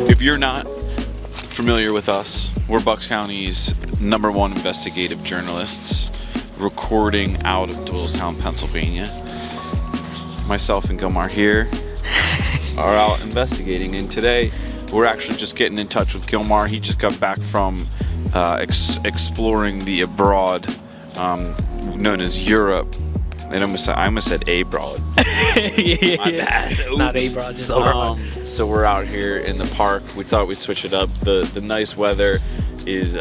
If you're not familiar with us, we're Bucks County's #1 investigative journalists, recording out of Doylestown, Pennsylvania. Myself and Gilmar here are out investigating, and today we're actually just getting in touch with Gilmar. He just got back from exploring the abroad, known as Europe. And I almost said abroad. Yeah. My bad. Oops. Not abroad, just abroad. So we're out here in the park. We thought we'd switch it up. The nice weather is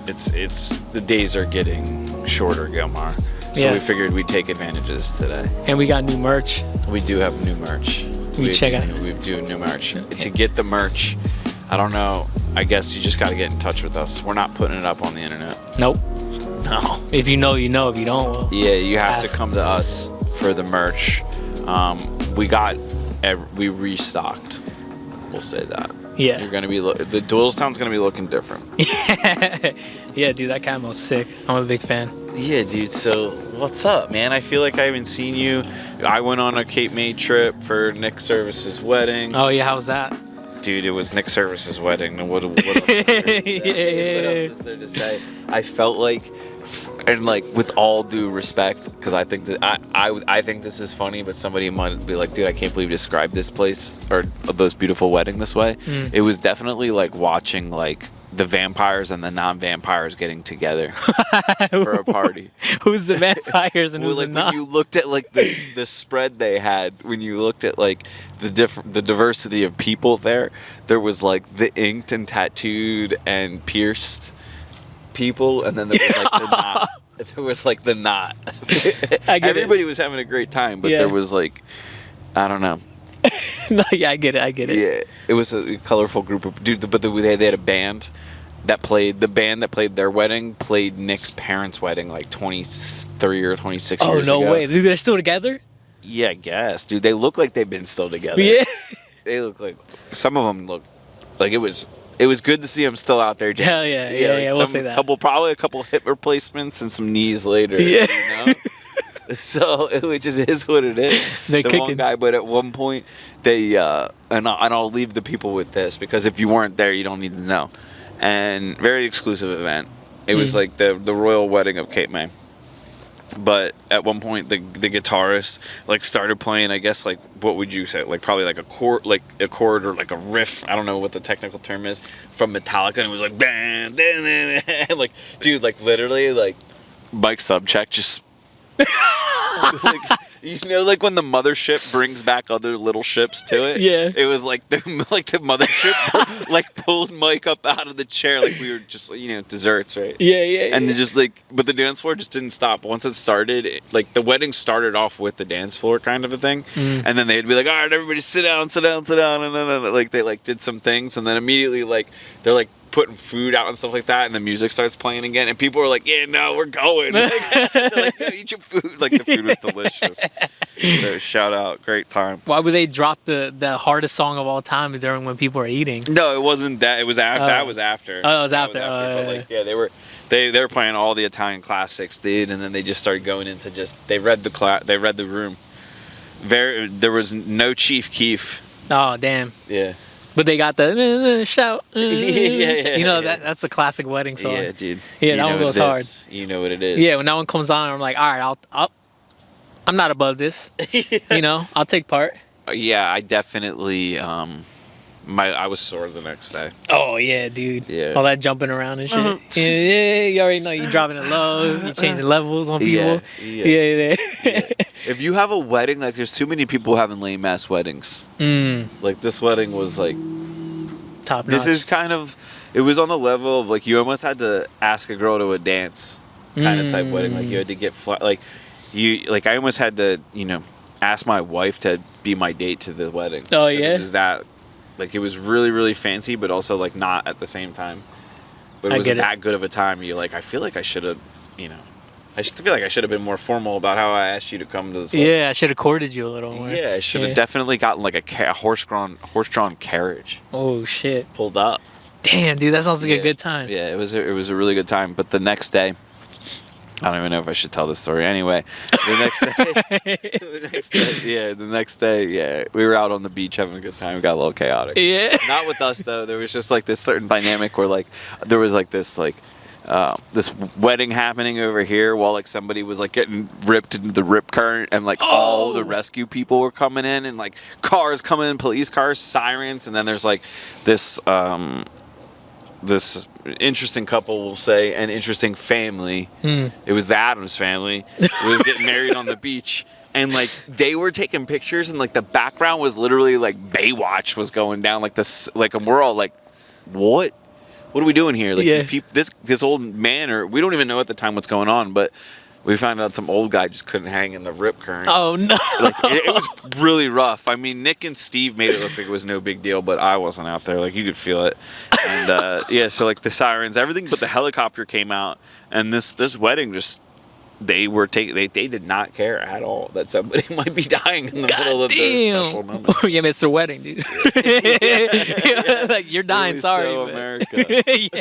it's the days are getting shorter, Gilmar. So we figured we'd take advantages today. And we got new merch. We do have new merch. We do new merch. To get the merch, I don't know. I guess you just got to get in touch with us. We're not putting it up on the internet. Nope. No. If you know, you know. If you don't, well, yeah, you have to come to us for the merch. We restocked. We'll say that. Yeah. You're gonna be the Doylestown's gonna be looking different. Yeah, dude, that camo's sick. I'm a big fan. Yeah, dude. So what's up, man? I feel like I haven't seen you. I went on a Cape May trip for Nick Service's wedding. Oh yeah, how was that? Dude, it was Nick Service's wedding. What else is there to say? What else is there to say? I felt like, and like with all due respect, because I think that I think this is funny, but somebody might be like, dude, I can't believe you described this place or those beautiful wedding this way. It was definitely like watching like the vampires and the non-vampires getting together for a party. Who's the vampires and who's like the non? when you looked at like the spread they had, when you looked at like the diversity of people there was like the inked and tattooed and pierced people, and then there was like the not. There was like the not. Everybody was having a great time, but there was like, I don't know. No, yeah, I get it. Yeah, it was a colorful group of dude. But they had a band that played. The band that played their wedding played Nick's parents' wedding like 23 or 26 years ago. Oh no way, dude, they're still together? Yeah, I guess, dude. They look like they've been still together. Yeah, they look like some of them look like it was good to see them still out there. Hell yeah, yeah. We'll say that. Probably a couple hip rereplacements and some knees later. Yeah. You know? So it just is what it is. They're kicking. One guy, but at one point they and I'll leave the people with this, because if you weren't there, you don't need to know. And very exclusive event. It was like the royal wedding of Cape May. But at one point, the guitarist like started playing. I guess like, what would you say? Like probably like a chord or like a riff. I don't know what the technical term is, from Metallica, and it was like dan, dan, dan, dan. Like, dude, like literally like Mike Subcheck just. Like, you know, like when the mothership brings back other little ships to it. Yeah. It was like the mothership like pulled Mike up out of the chair like we were just, you know, desserts, right? Yeah. And then just like, but the dance floor just didn't stop. Once it started, like the wedding started off with the dance floor kind of a thing, and then they'd be like, all right, everybody sit down, and then like they like did some things, and then immediately like they're like putting food out and stuff like that, and the music starts playing again, and people are like, yeah, no, we're going. Like, they're like, no, eat your food. Like, the food was delicious. So shout out, great time. Why would they drop the hardest song of all time during when people are eating? No, it wasn't that. It was after. That was after. Oh, it was after. But like, yeah, they were playing all the Italian classics, dude, and then they just started going into they read the room. There was no Chief Keef. Oh damn. Yeah. But they got the shout. Yeah, you know, that's a classic wedding song. Yeah, dude. Yeah, that one goes hard. You know what it is. Yeah, when that one comes on, I'm like, all right, I'm not above this. You know, I'll take part. Yeah, I definitely. I was sore the next day. Oh yeah, dude. Yeah. All that jumping around and shit. Yeah, you already know you dropping it low. You changing levels on people. Yeah. If you have a wedding, like there's too many people having lame ass weddings. Like this wedding was like top notch. This is kind of. It was on the level of like you almost had to ask a girl to a dance kind of type wedding. Like you had to get I almost had to ask my wife to be my date to the wedding. Oh yeah. It was that. Like, it was really, really fancy, but also, like, not at the same time. But it was that good of a time. You're like, I feel like I should have, I feel like I should have been more formal about how I asked you to come to this wedding. Yeah, I should have courted you a little more. Yeah, I should have definitely gotten, like, a horse-drawn carriage. Oh, shit. Pulled up. Damn, dude, that sounds like a good time. Yeah, it was a really good time. But the next day, I don't even know if I should tell this story. Anyway, the next day, we were out on the beach having a good time. It got a little chaotic. Yeah. Not with us though. There was just like this certain dynamic where like there was like this wedding happening over here while like somebody was like getting ripped into the rip current, and like all the rescue people were coming in, and like cars coming in, police cars, sirens, and then there's like this interesting couple, we'll say, an interesting family. It was the Addams family. It was getting married on the beach, and like they were taking pictures, and like the background was literally like Baywatch was going down, like this, like, and we're all like, what are we doing here? Like these people, this old man, or we don't even know at the time what's going on, but we found out some old guy just couldn't hang in the rip current. Oh no! Like it was really rough. I mean, Nick and Steve made it look like it was no big deal, but I wasn't out there. Like you could feel it. And so like the sirens, everything, but the helicopter came out, and this wedding just. They did not care at all that somebody might be dying in the middle of this special moment. Yeah, it's their wedding, dude. Like you're dying, Really sorry. so man. America. Yeah.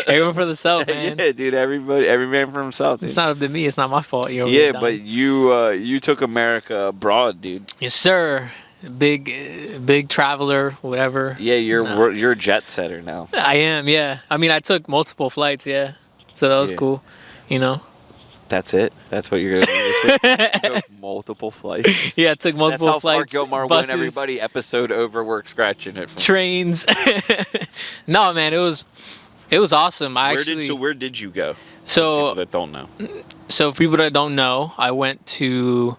Everyone for themselves, man. Yeah, dude. Every man for himself. Dude. It's not up to me. It's not my fault. Yeah, but you took America abroad, dude. Yes, sir. Big traveler, whatever. Yeah, you're a jet setter now. I am. Yeah. I mean, I took multiple flights. Yeah. So that was cool. You know. That's it. That's what you're gonna do this week. Go multiple flights. Yeah, I took multiple flights. That's how far Gilmar went. Everybody, episode over. We're scratching it. Trains. No, man, it was awesome. Where did you go? So for people that don't know. So for people that don't know, I went to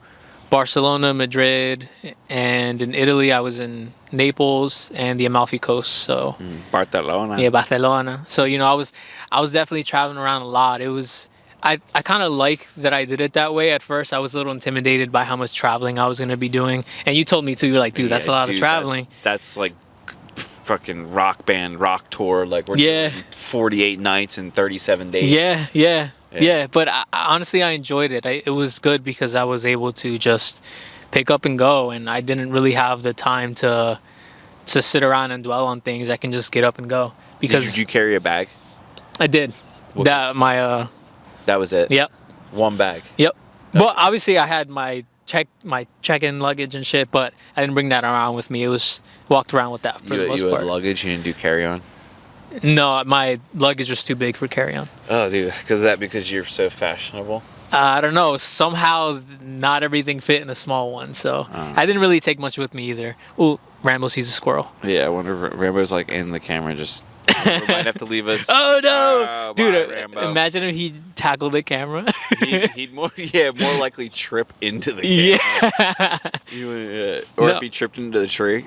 Barcelona, Madrid, and in Italy I was in Naples and the Amalfi Coast. So Barcelona. Yeah, Barcelona. So I was definitely traveling around a lot. It was. I kind of like that I did it that way. At first, I was a little intimidated by how much traveling I was going to be doing. And you told me, too, you're like, dude, that's a lot of traveling. That's like fucking rock band, rock tour. Like, we're doing 48 nights and 37 days. Yeah. But honestly, I enjoyed it. It was good because I was able to just pick up and go. And I didn't really have the time to sit around and dwell on things. I can just get up and go. Because Did you carry a bag? I did. That was it? Yep. One bag? Yep. Well, obviously I had my check-in luggage and shit, but I didn't bring that around with me. It was walked around with that for the most part. You had luggage? You didn't do carry-on? No, my luggage was too big for carry-on. Oh, dude. Because you're so fashionable? I don't know. Somehow not everything fit in a small one, so I didn't really take much with me either. Ooh, Rambo sees a squirrel. Yeah, I wonder if Rambo's like in the camera just... might have to leave us. Oh no, dude! Rambo. Imagine if he tackled the camera. he'd more likely trip into the camera. Or if he tripped into the tree.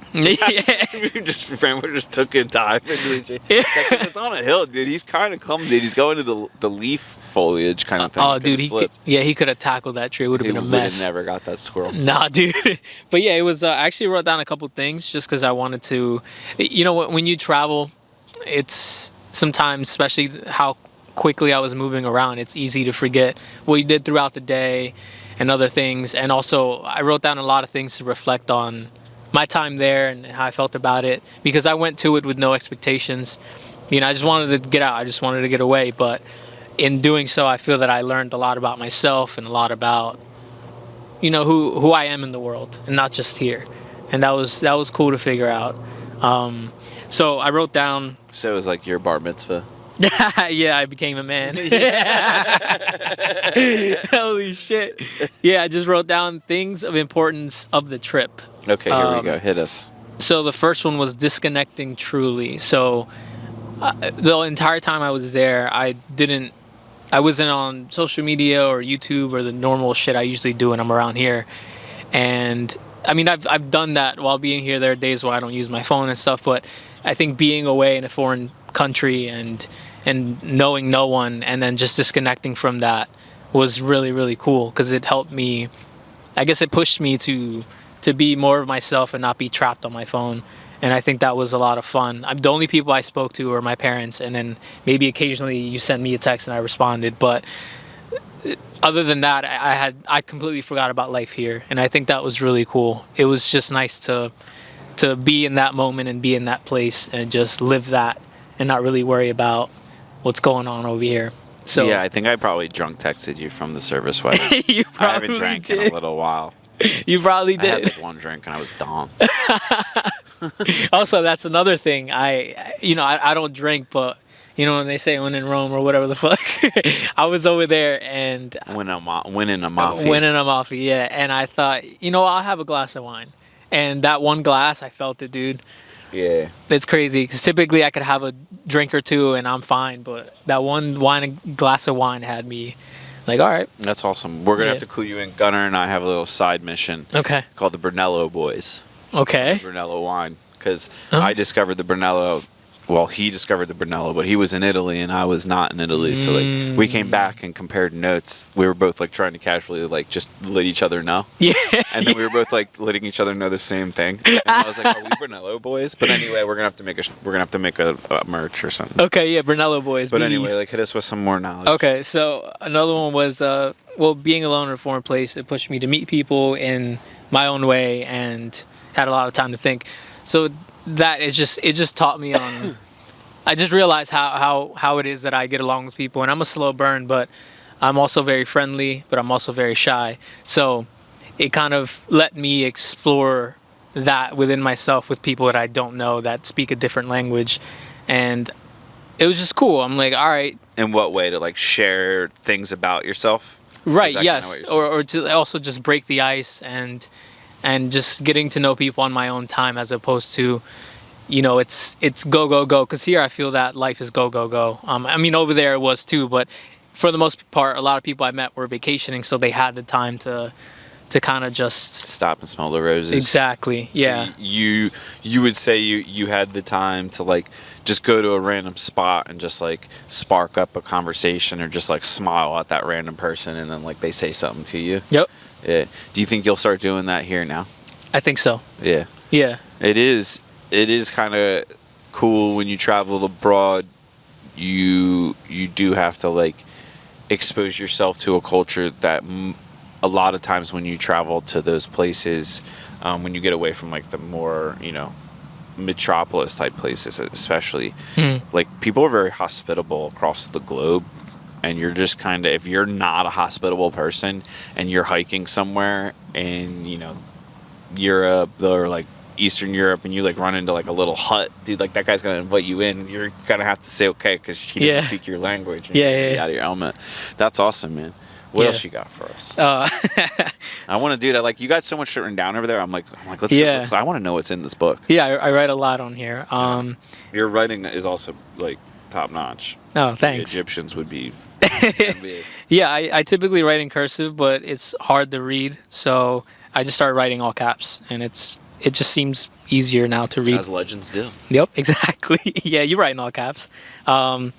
Rambo just took a dive into the tree. Because it's on a hill, dude. He's kind of clumsy. He's going into the leaf foliage kind of thing. Oh, dude, he could have tackled that tree. It would have been a mess. He never got that squirrel. Nah, dude. But yeah, it was. I actually wrote down a couple things just because I wanted to. When you travel. It's sometimes, especially how quickly I was moving around, it's easy to forget what you did throughout the day and other things. And also, I wrote down a lot of things to reflect on my time there and how I felt about it, because I went to it with no expectations. I just wanted to get out. I just wanted to get away. But in doing so, I feel that I learned a lot about myself and a lot about, who I am in the world and not just here. And that was cool to figure out. So I wrote down. So it was like your bar mitzvah. Yeah, I became a man. Holy shit. Yeah, I just wrote down things of importance of the trip. Okay, here we go. Hit us. So the first one was disconnecting truly. So the entire time I was there, I wasn't on social media or YouTube or the normal shit I usually do when I'm around here. And I mean, I've done that while being here. There are days where I don't use my phone and stuff, but I think being away in a foreign country and knowing no one and then just disconnecting from that was really, really cool, because it helped me. I guess it pushed me to be more of myself and not be trapped on my phone. And I think that was a lot of fun. The only people I spoke to were my parents, and then maybe occasionally you sent me a text and I responded. But other than that, I completely forgot about life here, and I think that was really cool. It was just nice to be in that moment and be in that place and just live that and not really worry about what's going on over here. So yeah, I think I probably drunk texted you from the service wedding. you I probably haven't drank in did. a little while. You probably I had did. like one drink and I was dumb. Also, that's another thing. I don't drink, but when they say when in Rome or whatever the fuck, I was over there and Winning a mafia. winning a mafia, yeah. And I thought, I'll have a glass of wine. And that one glass, I felt it, dude. Yeah. It's crazy. 'Cause typically I could have a drink or two and I'm fine, but that one glass of wine had me like, all right, That's awesome. We're gonna Yeah. have to clue you in. Gunner and I have a little side mission okay, called the Brunello Boys. okay. Brunello wine, because Huh? I discovered the Brunello. Well, he discovered the Brunello, but he was in Italy and I was not in Italy. So like we came back and compared notes. We were both like trying to casually like just let each other know. Yeah. And then we were both like letting each other know the same thing. And I was like, "Are we Brunello boys?" But anyway, we're gonna have to make a merch or something. Okay, yeah, Brunello Boys. But BBs. anyway, like hit us with some more knowledge. Okay, so another one was being alone in a foreign place. It pushed me to meet people in my own way and had a lot of time to think. So that it just taught me on. I just realized how it is that I get along with people, and I'm a slow burn, but I'm also very friendly, but I'm also very shy. So it kind of let me explore that within myself with people that I don't know that speak a different language, and it was just cool. I'm like, all right, In what way? To like share things about yourself? right, Is that kinda what yes, you're saying? or to also just break the ice and just getting to know people on my own time as opposed to it's go go go, because here I feel that life is go go go. I mean, over there it was too, but for the most part a lot of people I met were vacationing, so they had the time to kind of just Stop and smell the roses. exactly, So yeah. you would say you had the time to like just go to a random spot and just like spark up a conversation or just like smile at that random person and then like they say something to you. Yep, Yeah. Do you think you'll start doing that here now? I think so. Yeah. Yeah, It is kind of cool when you travel abroad. You do have to like expose yourself to a culture that a lot of times when you travel to those places, when you get away from like the more metropolis type places, especially like people are very hospitable across the globe. And you're just kind of, if you're not a hospitable person and you're hiking somewhere in Europe or like Eastern Europe and you like run into like a little hut, dude, like that guy's gonna invite you in. You're gonna have to say okay because he doesn't Yeah. speak your language. And Yeah, you're gonna yeah, be yeah. out of your element. That's awesome, man. What Yeah. else you got for us? uh, I want to do that. Like you got so much shit written down over there. I'm like, let's Yeah. go. I want to know what's in this book. yeah, I write a lot on here. Your writing is also like top notch. Oh, The thanks. Egyptians would be envious. Yeah, I typically write in cursive, but it's hard to read, so I just started writing all caps, and it just seems easier now to read. As legends do. Yep, exactly. Yeah, you're writing all caps. And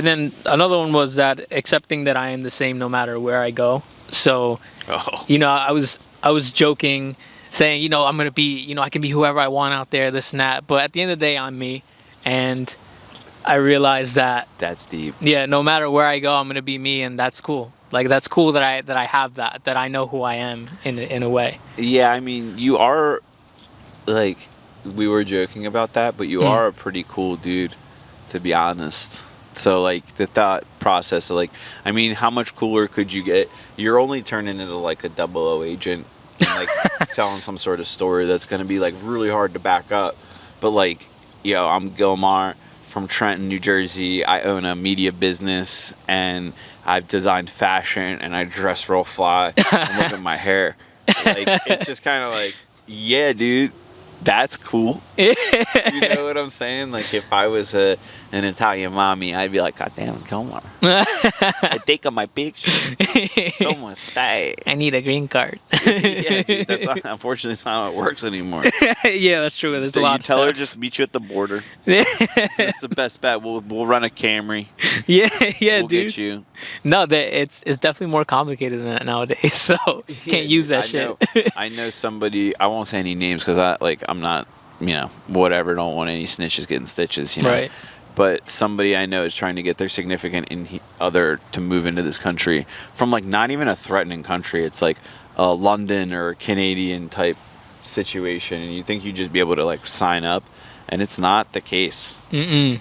then another one was that accepting that I am the same no matter where I go. So, Oh. I was joking, saying, I'm gonna be, I can be whoever I want out there, this and that. But at the end of the day, I'm me, and I realized that That's deep. yeah, no matter where I go, I'm gonna be me, and that's cool. Like that's cool that I have that I know who I am in a way. Yeah, I mean, you are like we were joking about that, but you are a pretty cool dude, to be honest. So like the thought process of like, I mean, how much cooler could you get? You're only turning into like a 00 agent and like telling some sort of story that's gonna be like really hard to back up. But like, I'm Gilmar from Trenton, New Jersey. I own a media business and I've designed fashion and I dress real fly. And look at my hair. Like it's just kind of like, yeah, dude, that's cool. You know what I'm saying? Like if I was an Italian mommy, I'd be like, God damn, Gilmar. I take my picture. Come on, stay. I need a green card. Yeah, dude, that's not, unfortunately, it's not how it works anymore. Yeah, that's true. There's So a lot you of tell her steps. just meet you at the border. That's the best bet. We'll run a Camry. yeah, We'll dude. get you. No, it's definitely more complicated than that nowadays. So can't use that shit. I know somebody. I won't say any names because I'm not, whatever. Don't want any snitches getting stitches, Right. But somebody I know is trying to get their significant other to move into this country from like not even a threatening country. It's like a London or Canadian type situation, and you think you'd just be able to like sign up, and it's not the case. Mm-mm.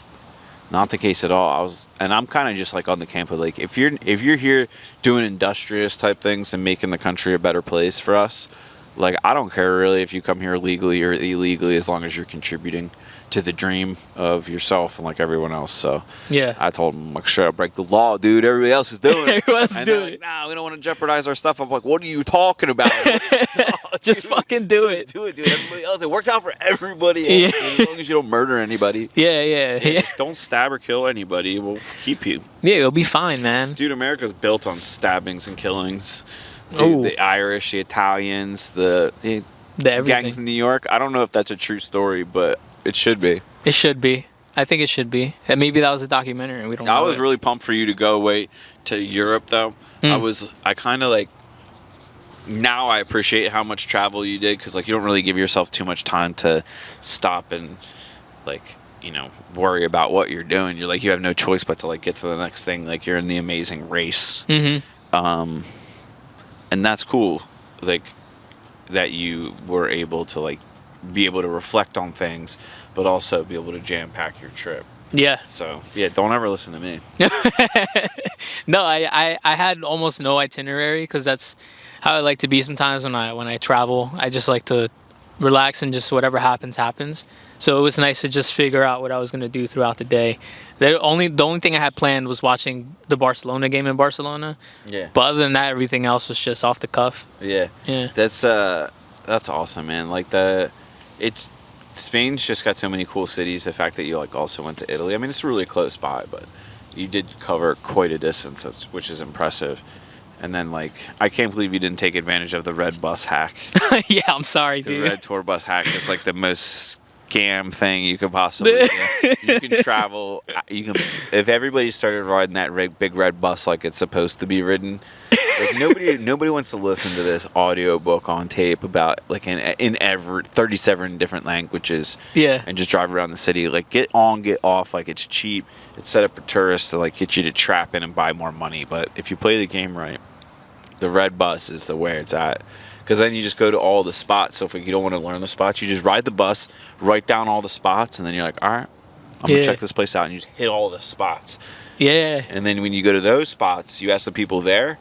Not the case at all. I'm kind of just like on the camp of like, if you're here doing industrious type things and making the country a better place for us, like I don't care really if you come here legally or illegally, as long as you're contributing to the dream of yourself and like everyone else. So Yeah. I told him like, straight up, break the law, dude. Everybody else is doing it. Everyone's And they're doing like, it. nah, we don't want to jeopardize our stuff. I'm like, what are you talking about? Just Dude, fucking do just it. do it, dude. Everybody else, it works out for everybody. Yeah. Else, as long as you don't murder anybody. Yeah. Just don't stab or kill anybody. We'll keep you. Yeah, it'll be fine, man. Dude, America's built on stabbings and killings. Ooh. Dude, the Irish, the Italians, the Everything. gangs in New York. I don't know if that's a true story, but it should be. It should be. I think it should be. And maybe that was a documentary and we don't know. I was it. really pumped for you to go away to Europe, though. I kind of like, now I appreciate how much travel you did, because like you don't really give yourself too much time to stop and like, you know, worry about what you're doing. You're like, you have no choice but to like get to the next thing. Like you're in the amazing race. And that's cool. Like that you were able to like be able to reflect on things, but also be able to jam pack your trip. Yeah. So yeah, don't ever listen to me. No, I had almost no itinerary, because that's how I like to be sometimes when I travel. I just like to relax and just whatever happens. So it was nice to just figure out what I was going to do throughout the day. The only thing I had planned was watching the Barcelona game in Barcelona. Yeah. But other than that, everything else was just off the cuff. Yeah. Yeah. That's awesome, man. Like Spain's just got so many cool cities. The fact that you like also went to Italy. I mean, it's really close by, but you did cover quite a distance, which is impressive. And then like, I can't believe you didn't take advantage of the red bus hack. Yeah, I'm sorry, The dude. red tour bus hack is like the most scam thing you could possibly do. You can travel. If everybody started riding that big red bus like it's supposed to be ridden. Like nobody wants to listen to this audiobook on tape about like in every 37 different languages. Yeah. And just drive around the city. Like get on, get off. Like it's cheap. It's set up for tourists to like get you to trap in and buy more money. But if you play the game right, the red bus is the where it's at. Because then you just go to all the spots. So if you don't want to learn the spots, you just ride the bus, write down all the spots, and then you're like, all right, I'm going to check this place out. And you just hit all the spots. Yeah. And then when you go to those spots, you ask the people there,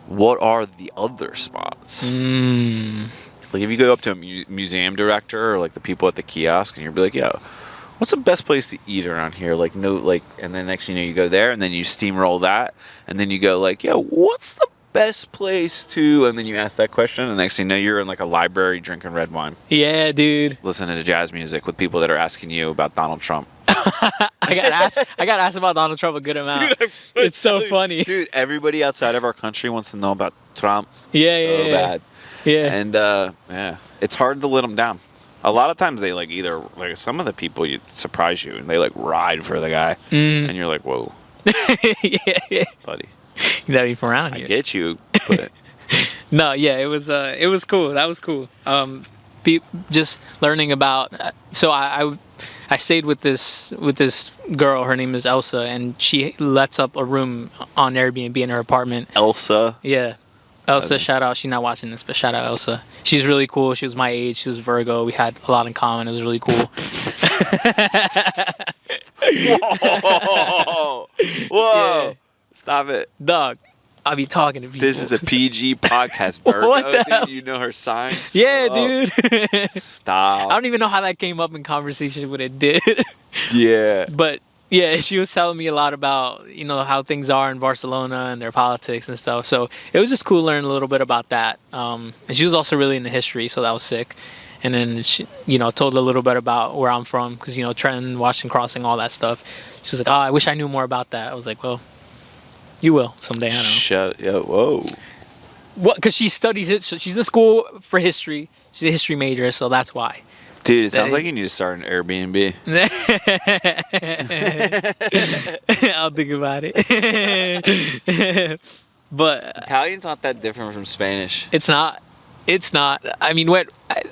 what are the other spots? Like if you go up to a museum director or like the people at the kiosk and you'll be like, yo, what's the best place to eat around here? Like and then next thing you know, you go there and then you steamroll that. And then you go like, yo, what's the best place to, and then you ask that question, and the next thing you know, you're in like a library drinking red wine. Yeah, dude. Listening to jazz music with people that are asking you about Donald Trump. I got asked about Donald Trump a good amount. Dude, it's so funny. Dude, everybody outside of our country wants to know about Trump. Yeah, bad. Yeah. And yeah, it's hard to let them down. A lot of times they like either like some of the people surprise you and they like ride for the guy, and you're like, whoa, yeah. buddy. You gotta be from around I here. get you, but No, yeah, it was cool. That was cool. Just learning about. So I stayed with this girl. Her name is Elsa, and she lets up a room on Airbnb in her apartment. Elsa. Yeah, Elsa. Shout out. She's not watching this, but shout out Elsa. She's really cool. She was my age. She was Virgo. We had a lot in common. It was really cool. Whoa. Yeah. Stop it. Dog, I'll be talking to people. This is a PG podcast, Virgo. What the hell? You know her signs? Yeah, Oh, dude. Stop. I don't even know how that came up in conversation, but it did. Yeah. But yeah, she was telling me a lot about, how things are in Barcelona and their politics and stuff. So it was just cool learning a little bit about that. And she was also really into history, so that was sick. And then she, told a little bit about where I'm from, because, Trenton, Washington Crossing, all that stuff. She was like, oh, I wish I knew more about that. I was like, well, you will someday, I know. Shut up. Whoa. What? Because she studies it. So she's in school for history. She's a history major, so that's why. Dude, it sounds like you need to start an Airbnb. I'll think about it. But Italian's not that different from Spanish. it's not. I mean,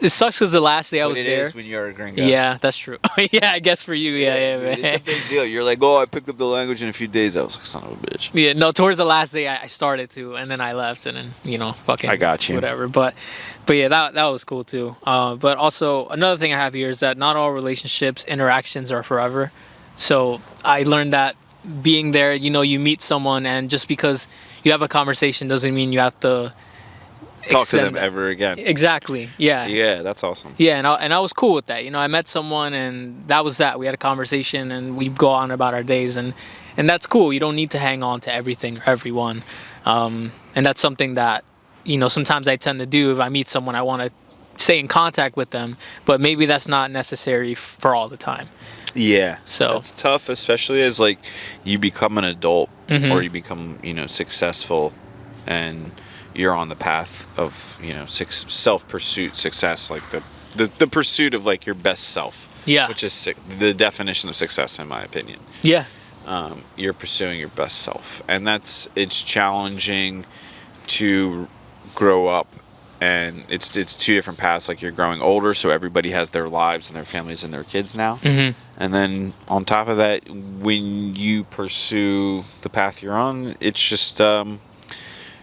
it sucks because the last day I was It there. is when you're a gringo. Yeah, that's true. Yeah, I guess for you, yeah, Dude, man. it's a big deal. You're like, oh, I picked up the language in a few days. I was like, son of a bitch. Yeah, no, towards the last day I started to, and then I left, and then fucking. I got you. Whatever, but yeah, that was cool too. But also another thing I have here is that not all relationships, interactions are forever. So I learned that being there, you meet someone, and just because you have a conversation doesn't mean you have to Talk to them extend that. ever again. Exactly. Yeah. Yeah, that's awesome. Yeah, and I was cool with that. I met someone, and that was that. We had a conversation, and we go on about our days, and that's cool. You don't need to hang on to everything or everyone, and that's something that sometimes I tend to do. If I meet someone, I want to stay in contact with them, but maybe that's not necessary for all the time. Yeah. So it's tough, especially as like you become an adult or you become successful, and you're on the path of self pursuit success, like the pursuit of like your best self. Yeah. Which is the definition of success, in my opinion. Yeah. You're pursuing your best self, and it's challenging to grow up, and it's two different paths. Like, you're growing older, so everybody has their lives and their families and their kids now, and then on top of that, when you pursue the path you're on, it's just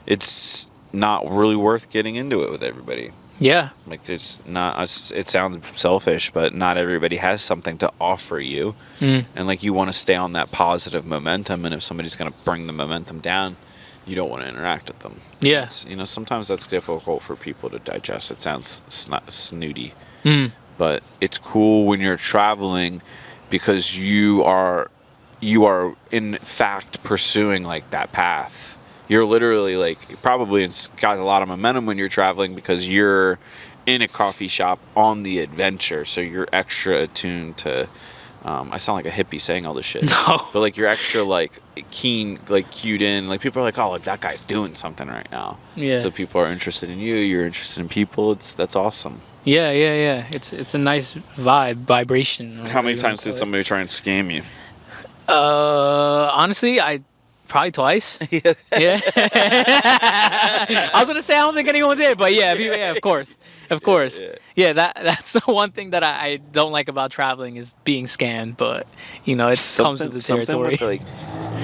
it's not really worth getting into it with everybody. Yeah. Like, there's not. It sounds selfish, but not everybody has something to offer you, and like, you want to stay on that positive momentum. And if somebody's going to bring the momentum down, you don't want to interact with them. Yeah. Sometimes that's difficult for people to digest. It sounds snooty, but it's cool when you're traveling, because you are in fact pursuing like that path. You're literally like, probably it's got a lot of momentum when you're traveling, because you're in a coffee shop on the adventure, so you're extra attuned to. I sound like a hippie saying all this shit. No. But like, you're extra like keen, like cued in. Like, people are like, oh, like that guy's doing something right now. Yeah. So people are interested in you. You're interested in people. That's awesome. Yeah. It's a nice vibration. How many times did somebody try and scam you? Honestly, probably twice. Yeah. I was gonna say I don't think anyone did, but yeah, of course. Yeah, that's the one thing that I don't like about traveling, is being scanned. But it comes with the territory. With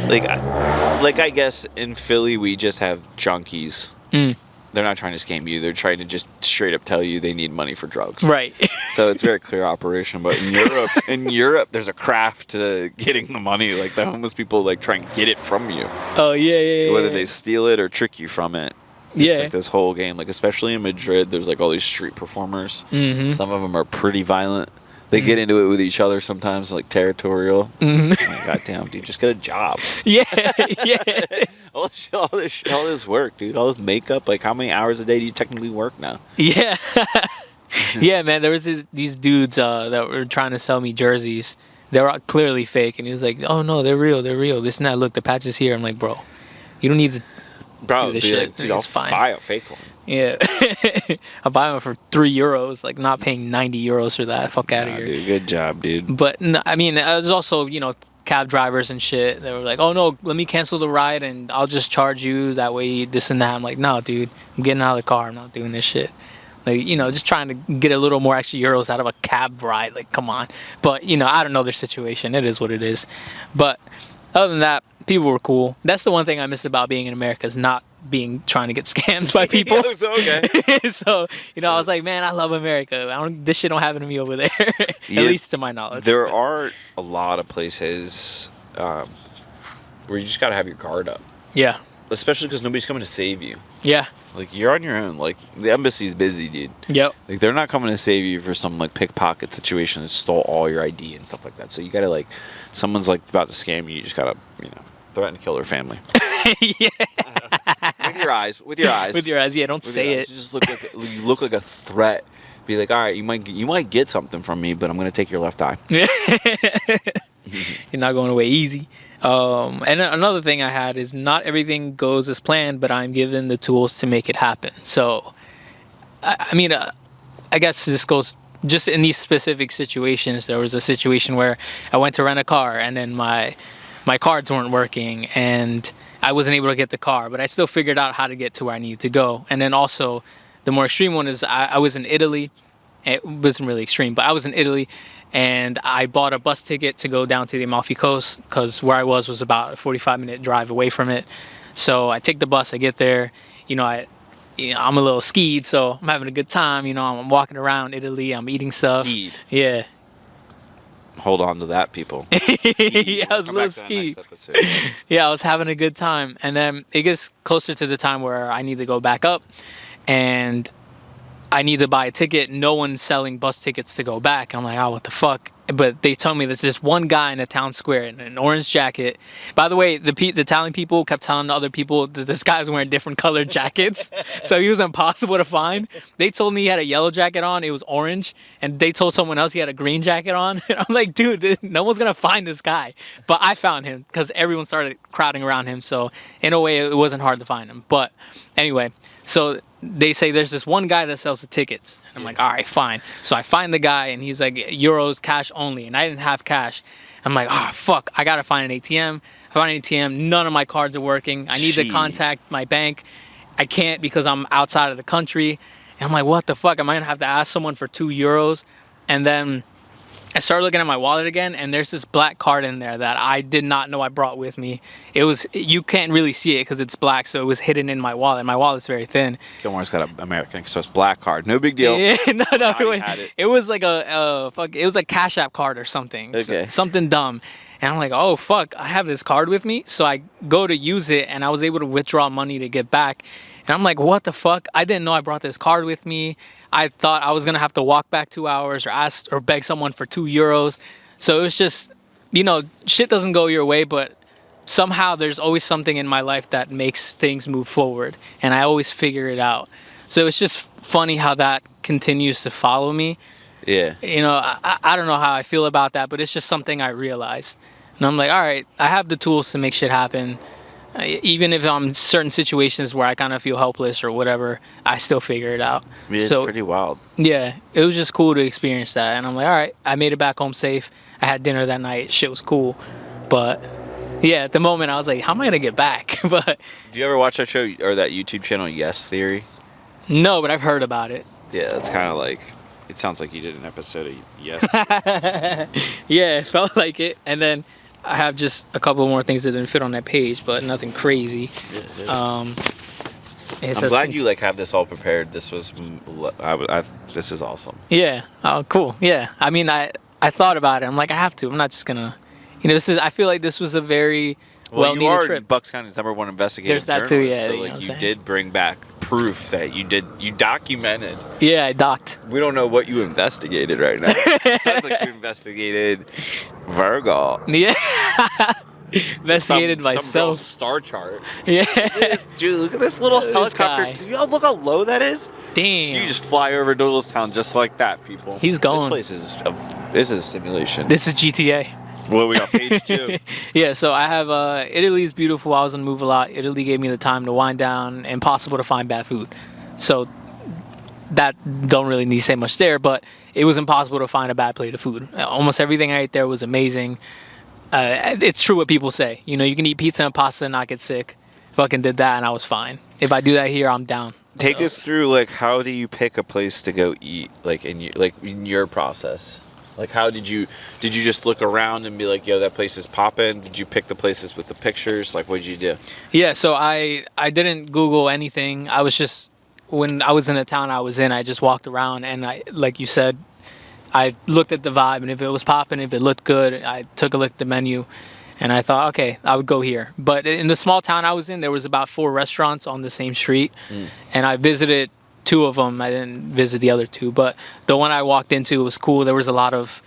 like I guess in Philly we just have junkies. They're not trying to scam you. They're trying to just straight up tell you they need money for drugs. Right. So it's very clear operation. But in Europe, there's a craft to getting the money. Like, the homeless people like try and get it from you. Oh yeah. Whether they steal it or trick you from it. It's Yeah. like this whole game. Like, especially in Madrid, there's like all these street performers. Some of them are pretty violent. They get into it with each other sometimes, like territorial. I'm like, God damn, dude, just get a job. Yeah. all this work, dude. All this makeup. Like, how many hours a day do you technically work now? Yeah. Yeah, man. There was these dudes that were trying to sell me jerseys. They were clearly fake, and he was like, "Oh no, they're real. They're real. This and that. Look, the patch is here." I'm like, "Bro, you don't need to do this shit. Like, dude, I'll buy a fake one. Yeah. I'll buy one for €3, like not paying €90 for that. Fuck out of here. Dude, good job, dude. But no, I mean, there's also, cab drivers and shit. They were like, oh no, let me cancel the ride and I'll just charge you that way, this and that. I'm like, no, dude, I'm getting out of the car. I'm not doing this shit. Like, just trying to get a little more extra euros out of a cab ride. Like, come on. But, I don't know their situation. It is what it is. But other than that, people were cool. That's the one thing I miss about being in America, is not trying to get scammed by people. Yeah, so, okay. So, I was like, man, I love America. This shit don't happen to me over there. At least to my knowledge. There are a lot of places where you just got to have your guard up. Yeah. Especially because nobody's coming to save you. Yeah. Like, you're on your own. Like, the embassy's busy, dude. Yep. Like, they're not coming to save you for some, like, pickpocket situation that stole all your ID and stuff like that. So you gotta, like, someone's, like, about to scam you. You just gotta, threaten to kill their family. Yeah. With your eyes. With your eyes, yeah. Don't say it. Just you look like a threat. Be like, all right, you might get something from me, but I'm gonna take your left eye. You're not going away easy. And another thing I had is, not everything goes as planned, but I'm given the tools to make it happen. So, I guess this goes just in these specific situations. There was a situation where I went to rent a car, and then my cards weren't working, and I wasn't able to get the car, but I still figured out how to get to where I needed to go. And then also, the more extreme one is, I was in Italy. It wasn't really extreme, but I was in Italy, and I bought a bus ticket to go down to the Amalfi Coast, because where I was about a 45-minute drive away from it. So I take the bus, I get there, I'm a little skied, so I'm having a good time. I'm walking around Italy, I'm eating stuff. Skied. Yeah. hold on to that, people. Yeah, I was a Come little back to that ski. next episode. Yeah, I was having a good time. And then it gets closer to the time where I need to go back up and I need to buy a ticket. No one's selling bus tickets to go back. I'm like, oh, what the fuck? But they tell me there's this one guy in a town square in an orange jacket. By the way, the Italian people kept telling the other people that this guy was wearing different colored jackets. So he was impossible to find. They told me he had a yellow jacket on. It was orange. And they told someone else he had a green jacket on. And I'm like, dude, no one's going to find this guy. But I found him because everyone started crowding around him. So in a way, it wasn't hard to find him. But anyway, so they say there's this one guy that sells the tickets. And I'm like, all right, fine. So I find the guy and he's like, euros, cash only. And I didn't have cash. I'm like, oh, fuck, I got to find an ATM. I find an ATM. None of my cards are working. I need to contact my bank. I can't because I'm outside of the country. And I'm like, what the fuck? Am I going to have to ask someone for €2? And then I started looking at my wallet again, and there's this black card in there that I did not know I brought with me. You can't really see it because it's black, so it was hidden in my wallet. My wallet's very thin. Gilmar's got an American Express black card. No big deal. Yeah, no, Had it was like it was a Cash App card or something. Okay. Something dumb. And I'm like, oh, fuck, I have this card with me. So I go to use it, and I was able to withdraw money to get back. And I'm like, what the fuck? I didn't know I brought this card with me. I thought I was going to have to walk back 2 hours or ask or beg someone for €2. So it was just, shit doesn't go your way, but somehow there's always something in my life that makes things move forward. And I always figure it out. So it's just funny how that continues to follow me. Yeah. I don't know how I feel about that, but it's just something I realized. And I'm like, all right, I have the tools to make shit happen. Even if I'm in certain situations where I kind of feel helpless or whatever, I still figure it out. Yeah, it's pretty wild. Yeah, it was just cool to experience that. And I'm like, all right, I made it back home safe. I had dinner that night. Shit was cool. But yeah, at the moment, I was like, how am I going to get back? But do you ever watch that show or that YouTube channel, Yes Theory? No, but I've heard about it. Yeah, that's kind of like, it sounds like you did an episode of Yes. Yeah, it felt like it. And then I have just a couple more things that didn't fit on that page, but nothing crazy. Yeah. I'm glad you have this all prepared. This was, this is awesome. Yeah. Oh, cool. Yeah. I mean, I thought about it. I'm like, I have to. I'm not just gonna, I feel like this was a very well-needed trip. Bucks County's #1 investigative There's that journalist, too. Yeah. So you did bring back proof that you documented. Yeah, I docked. We don't know what you investigated right now. It sounds like you investigated Virgo. Yeah. Investigated myself. Some girl's star chart. Yeah. Dude, look at this little helicopter. Guy. Look how low that is. Damn. You can just fly over Douglastown just like that, people. He's going. This place is a simulation. This is GTA. Well, we got page 2. Yeah, so I have Italy's beautiful. I was on the move a lot. Italy gave me the time to wind down. Impossible to find bad food. So that don't really need to say much there, but it was impossible to find a bad plate of food. Almost everything I ate there was amazing. It's true what people say. You can eat pizza and pasta and not get sick. Fucking did that and I was fine. If I do that here, I'm down. Take us through how do you pick a place to go eat in your process? How did you just look around and be like, yo, that place is popping? Did you pick the places with the pictures? What did you do? Yeah, so I didn't Google anything. I was just, when I was in the town I was in, I just walked around and I, like you said, I looked at the vibe, and if it was popping, if it looked good, I took a look at the menu and I thought, okay, I would go here. But in the small town I was in, there was about 4 restaurants on the same street, and I visited 2 of them. I didn't visit the other 2, but the one I walked into was cool. There was a lot of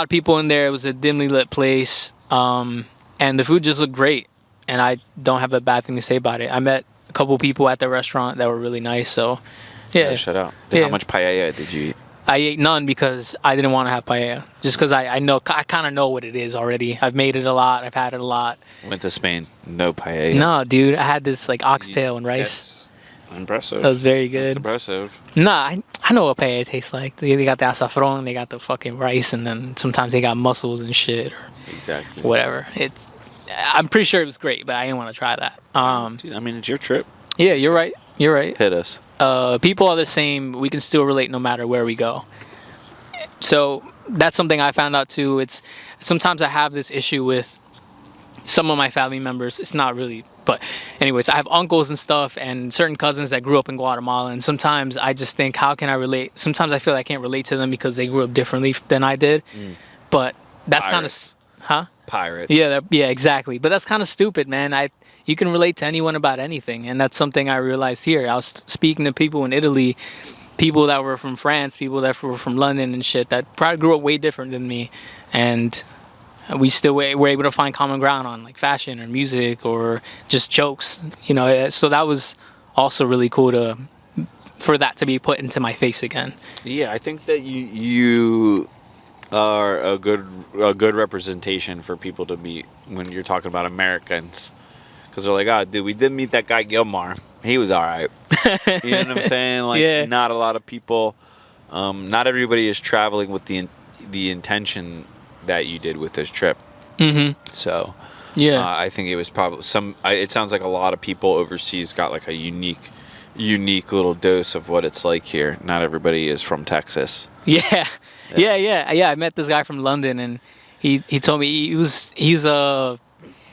people in there. It was a dimly lit place, and the food just looked great. And I don't have a bad thing to say about it. I met a couple people at the restaurant that were really nice. So, yeah. Shut out. Yeah. How much paella did you eat? I ate none because I didn't want to have paella. Just because I kind of know what it is already. I've made it a lot. I've had it a lot. Went to Spain. No paella. No, dude. I had this oxtail and rice. Impressive. That was very good. That's impressive. Nah, I know what paella tastes like. They got the asafron, they got the fucking rice, and then sometimes they got mussels and shit or exactly whatever. I'm pretty sure it was great, but I didn't want to try that. Dude, I mean, it's your trip. Yeah, you're right. Hit us. People are the same. We can still relate no matter where we go. So that's something I found out too. It's sometimes I have this issue with some of my family members. It's not really, but anyways, I have uncles and stuff and certain cousins that grew up in Guatemala, and sometimes I just think, how can I relate? Sometimes I feel I can't relate to them because they grew up differently than I did. But that's kind of, Pirates. huh? Pirates. Yeah, yeah, exactly. But that's kind of stupid, man. You can relate to anyone about anything, and that's something I realized here. I was speaking to people in Italy, people that were from France, people that were from London and shit that probably grew up way different than me, and we still were able to find common ground on like fashion or music or just jokes, you know. So that was also really cool for that to be put into my face again. Yeah, I think that you are a good representation for people to meet when you're talking about Americans, because they're like, oh, dude, we did meet that guy Gilmar. He was all right. You know what I'm saying? Like, Yeah. not a lot of people. Not everybody is traveling with the intention that you did with this trip. Mm-hmm. So, Yeah. I think it was probably it sounds like a lot of people overseas got like a unique little dose of what it's like here. Not everybody is from Texas. Yeah. Yeah. I met this guy from London, and he told me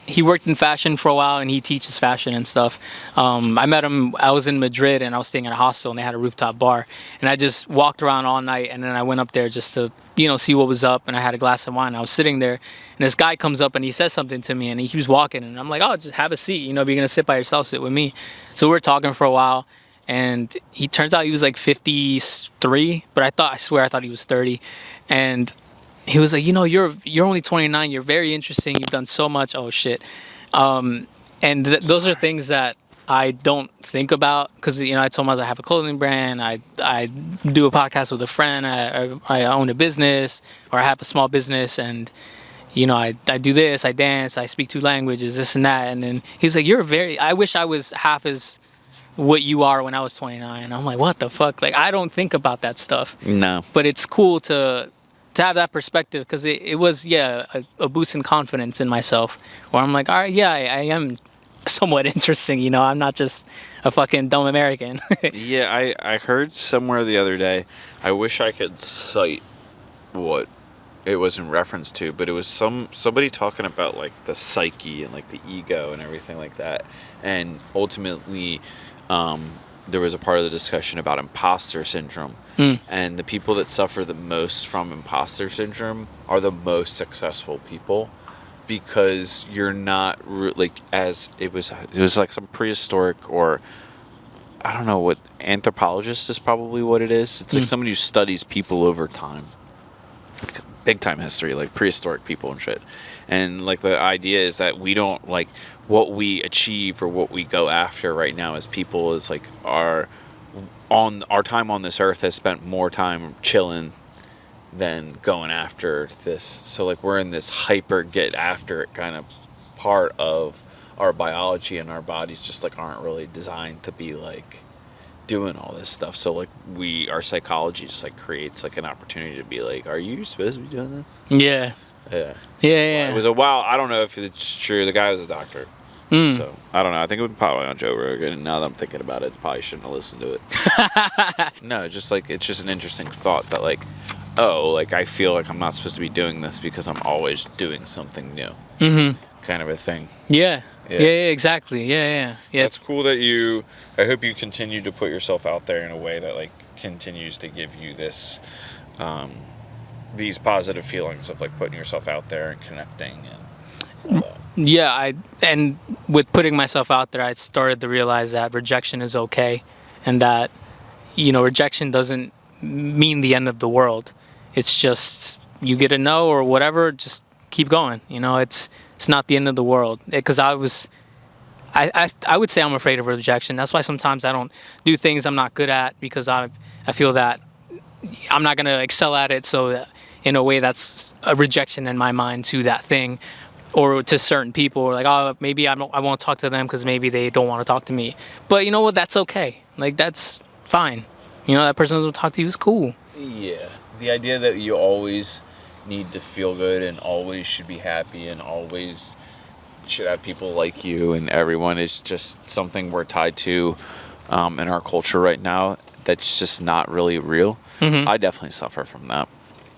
he worked in fashion for a while, and he teaches fashion and stuff. I met him. I was in Madrid, and I was staying at a hostel, and they had a rooftop bar, and I just walked around all night, and then I went up there just to see what was up, and I had a glass of wine. I was sitting there, and this guy comes up and he says something to me, and he keeps walking, and I'm like, oh, just have a seat. If you're gonna sit by yourself, sit with me. So we're talking for a while. And he turns out he was like 53, but I swear I thought he was 30. And he was like, you're only 29. You're very interesting. You've done so much. Oh shit. And those are things that I don't think about because I told him I have a clothing brand. I do a podcast with a friend. I own a business, or I have a small business, and I do this. I dance. I speak 2 languages. This and that. And then he's like, I wish I was half as what you are when I was 29. I'm like, what the fuck? Like, I don't think about that stuff. No. But it's cool to have that perspective because it was, a boost in confidence in myself where I'm like, all right, yeah, I am somewhat interesting. I'm not just a fucking dumb American. Yeah, I heard somewhere the other day, I wish I could cite what it was in reference to, but it was somebody talking about like the psyche and like the ego and everything like that. And ultimately, there was a part of the discussion about imposter syndrome. And the people that suffer the most from imposter syndrome are the most successful people, because you're not like, as it was like some prehistoric, or I don't know what, anthropologist is probably what it is. It's like somebody who studies people over time, like big time history, like prehistoric people and shit. And like the idea is that we don't like what we achieve or what we go after right now as people is like our time on this earth has spent more time chilling than going after this. So like we're in this hyper get after it kind of part of our biology, and our bodies just like aren't really designed to be like doing all this stuff. So like our psychology just like creates like an opportunity to be like, are you supposed to be doing this? Yeah. Yeah. Yeah. It was a while. I don't know if it's true. The guy was a doctor. So I don't know. I think it was probably on Joe Rogan. And now that I'm thinking about it, probably shouldn't have listened to it. No, just like it's just an interesting thought that like, oh, like I feel like I'm not supposed to be doing this because I'm always doing something new. Kind of a thing. Yeah. Yeah, exactly. Yeah. That's cool that I hope you continue to put yourself out there in a way that like continues to give you this, these positive feelings of like putting yourself out there and connecting and all that. Yeah, and with putting myself out there, I started to realize that rejection is okay, and that rejection doesn't mean the end of the world. It's just you get a no or whatever, just keep going. It's not the end of the world. Because I would say I'm afraid of rejection. That's why sometimes I don't do things I'm not good at, because I feel that I'm not gonna excel at it. So that, in a way, that's a rejection in my mind to that thing. Or to certain people, or like, oh, maybe I won't talk to them because maybe they don't want to talk to me. But you know what? That's okay. Like, that's fine. That person doesn't talk to you is cool. Yeah. The idea that you always need to feel good and always should be happy and always should have people like you and everyone is just something we're tied to in our culture right now that's just not really real. I definitely suffer from that.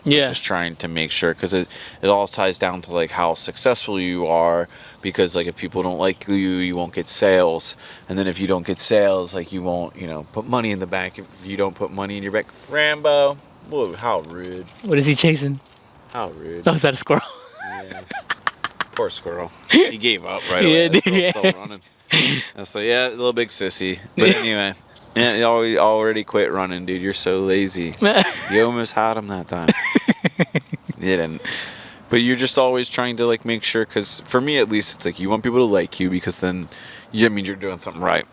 Yeah. Just trying to make sure, because it all ties down to like how successful you are, because like if people don't like you won't get sales, and then if you don't get sales, like you won't put money in the bank. If you don't put money in your bank, Rambo, whoa, how rude. What is he chasing? How rude. Oh, is that a squirrel? Yeah. Poor squirrel. He gave up right Yeah, away. That dude, girl's yeah. still running. I was like, yeah, little big sissy. But anyway, yeah, you already quit running, dude. You're so lazy. You almost had him that time. You didn't. But you're just always trying to like make sure, because for me at least, it's like you want people to like you, because then you mean you're doing something right,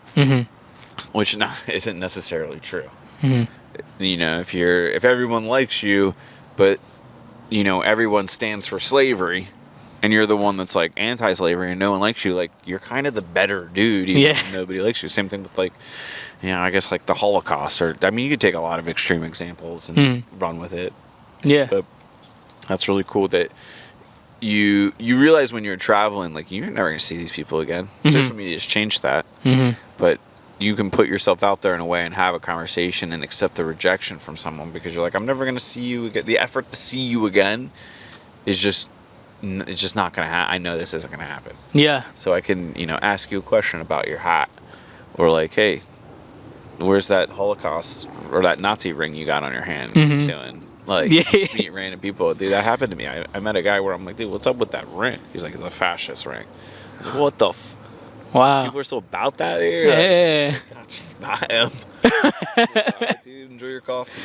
which isn't necessarily true. You know, if everyone likes you, but you know everyone stands for slavery, and you're the one that's like anti-slavery and no one likes you, like you're kind of the better dude, even if nobody likes you. Same thing with like, you know, I guess like the Holocaust, or I mean, you could take a lot of extreme examples and run with it. Yeah. But that's really cool that you realize when you're traveling, like you're never gonna see these people again. Social media has changed that, but you can put yourself out there in a way and have a conversation and accept the rejection from someone, because you're like, I'm never gonna see you again. The effort to see you again is just, it's just not gonna happen. I know this isn't gonna happen. Yeah. So I can, you know, ask you a question about your hat, or like, hey, where's that Holocaust or that Nazi ring you got on your hand doing? Like, meet random people. Dude, that happened to me. I met a guy where I'm like, dude, what's up with that ring? He's like, it's a fascist ring. I was like, what the Wow. People are still about that here? Yeah. Like, that's not him. Bye, dude. Enjoy your coffee.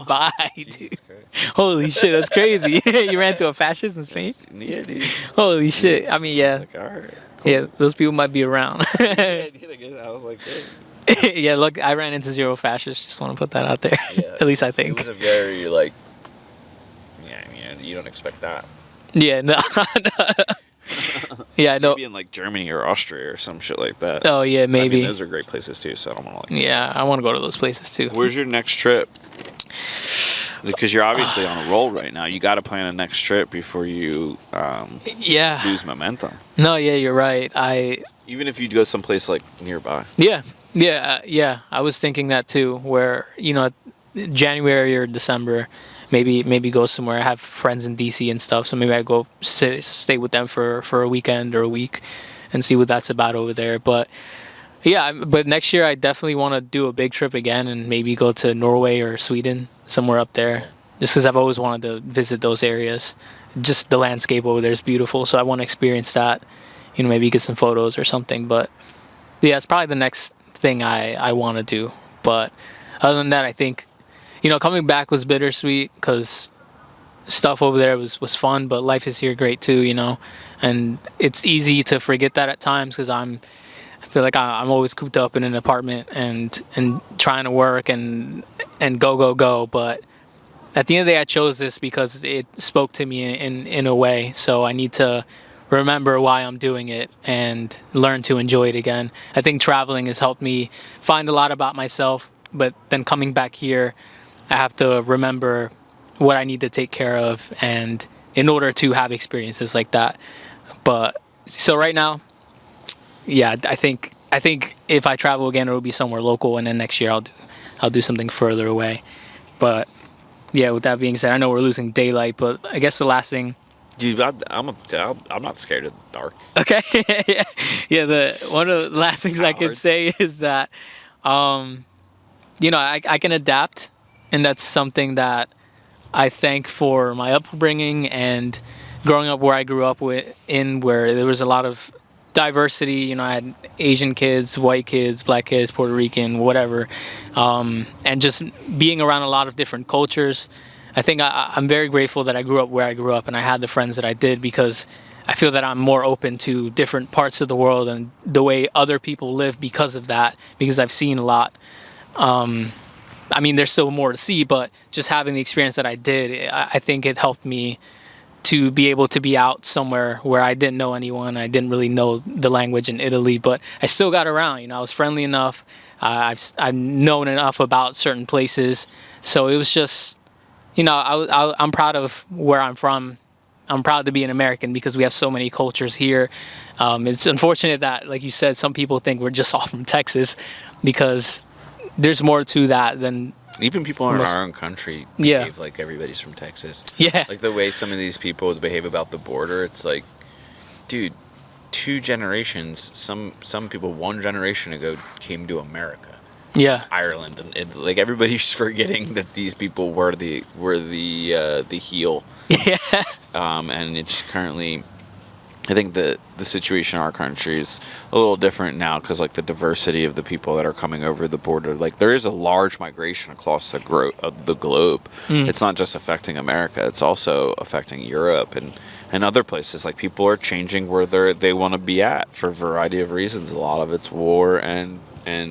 Bye, Jesus dude. Christ. Holy shit, that's crazy. You ran to a fascist in Spain? Yeah, dude. Holy shit. I mean, yeah. Like, all right. Cool. Yeah, those people might be around. Yeah, dude, I guess I was like, hey. Yeah, look, I ran into zero fascists. Just want to put that out there. Yeah. At least I It think. was a very, like, yeah, I mean, you don't expect that. Yeah, no. Yeah, I know. Maybe in like Germany or Austria or some shit like that. Oh, yeah, I maybe. mean, those are great places too, so I don't want to like. Yeah, I want to go to those places too. Where's your next trip? Because you're obviously on a roll right now. You got to plan a next trip before you Yeah. lose momentum. No, yeah, you're right. Even if you go someplace like nearby. Yeah. I was thinking that too. Where January or December, maybe go somewhere. I have friends in DC and stuff, so maybe I go stay with them for a weekend or a week, and see what that's about over there. But yeah, but next year I definitely want to do a big trip again, and maybe go to Norway or Sweden, somewhere up there. Just because I've always wanted to visit those areas. Just the landscape over there is beautiful, so I want to experience that. Maybe get some photos or something. But yeah, it's probably the next thing I want to do. But other than that, I think, coming back was bittersweet because stuff over there was fun, but life is here great too, and it's easy to forget that at times because I feel like I'm always cooped up in an apartment and trying to work and go. But at the end of the day, I chose this because it spoke to me in a way. So I need to remember why I'm doing it and learn to enjoy it again. I think traveling has helped me find a lot about myself, but then coming back here, I have to remember what I need to take care of and in order to have experiences like that. But so right now, yeah, I think if I travel again, it will be somewhere local, and then next year I'll do something further away. But yeah, with that being said, I know we're losing daylight, but I guess the last thing. Dude, I'm not scared of the dark. Okay, yeah. One of the last things I could say is that, I can adapt, and that's something that I thank for my upbringing and growing up where I grew up where there was a lot of diversity. I had Asian kids, white kids, black kids, Puerto Rican, whatever, and just being around a lot of different cultures. I think I'm very grateful that I grew up where I grew up and I had the friends that I did, because I feel that I'm more open to different parts of the world and the way other people live because of that, because I've seen a lot. I mean, there's still more to see, but just having the experience that I did, I think it helped me to be able to be out somewhere where I didn't know anyone. I didn't really know the language in Italy, but I still got around. I was friendly enough. I've known enough about certain places. So it was just, I'm proud of where I'm from. I'm proud to be an American because we have so many cultures here. It's unfortunate that, like you said, some people think we're just all from Texas, because there's more to that than even people in our own country behave like everybody's from Texas. Yeah. Like the way some of these people behave about the border, it's like, dude, 2 generations, some people 1 generation ago came to America. Yeah. Ireland, and like everybody's forgetting that these people were the heel. Yeah. And it's currently, I think the situation in our country is a little different now because like the diversity of the people that are coming over the border, like there is a large migration across the globe. It's not just affecting America; it's also affecting Europe and other places. Like people are changing where they want to be at for a variety of reasons. A lot of it's war and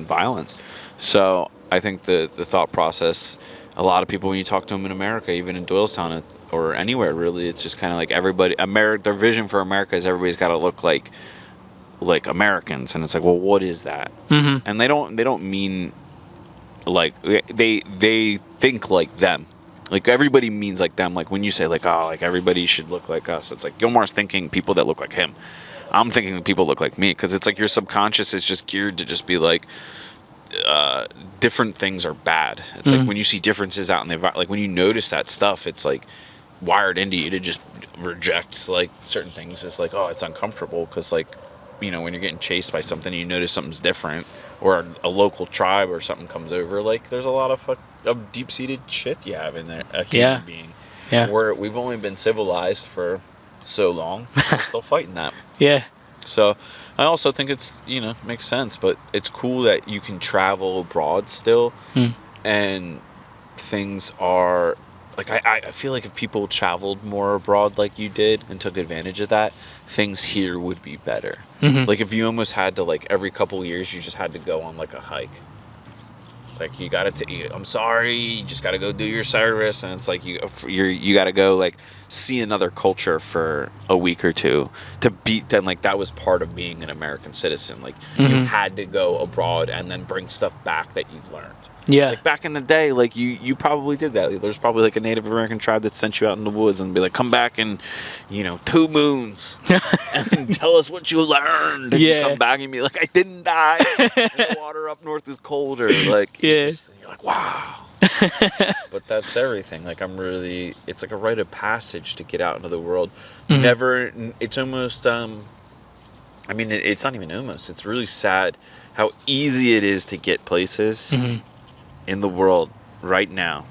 violence. So I think the thought process, a lot of people when you talk to them in America, even in Doylestown or anywhere really, it's just kind of like everybody. Their vision for America is everybody's got to look like Americans, and it's like, well, what is that? And they don't mean like they think like them. Like everybody means like them. Like when you say like, oh, like everybody should look like us, it's like Gilmar's thinking people that look like him. I'm thinking that people look like me because it's like your subconscious is just geared to just be like, different things are bad. It's like when you see differences out in the like when you notice that stuff, it's like wired into you to just reject like certain things. It's like, oh, it's uncomfortable because like, you know, when you're getting chased by something, you notice something's different, or a local tribe or something comes over. Like there's a lot of deep-seated shit you have in there. A human being. Yeah. Where we've only been civilized for so long, we're still fighting that. Yeah. So I also think it's, you know, makes sense, but it's cool that you can travel abroad still, and things are like I feel like if people traveled more abroad like you did and took advantage of that, things here would be better. Like if you almost had to like every couple of years you just had to go on like a hike. Like you got to, I'm sorry, you just got to go do your service, and it's like you got to go like see another culture for a week or two to beat. Then like that was part of being an American citizen. Like you had to go abroad and then bring stuff back that you learned. Yeah. Like back in the day, like you probably did that. There's probably like a Native American tribe that sent you out in the woods and be like, come back in, 2 moons and tell us what you learned. And you come back and be like, I didn't die. The water up north is colder. Like, you're like, wow. But that's everything. Like it's like a rite of passage to get out into the world. It's almost, it's not even almost. It's really sad how easy it is to get places in the world right now,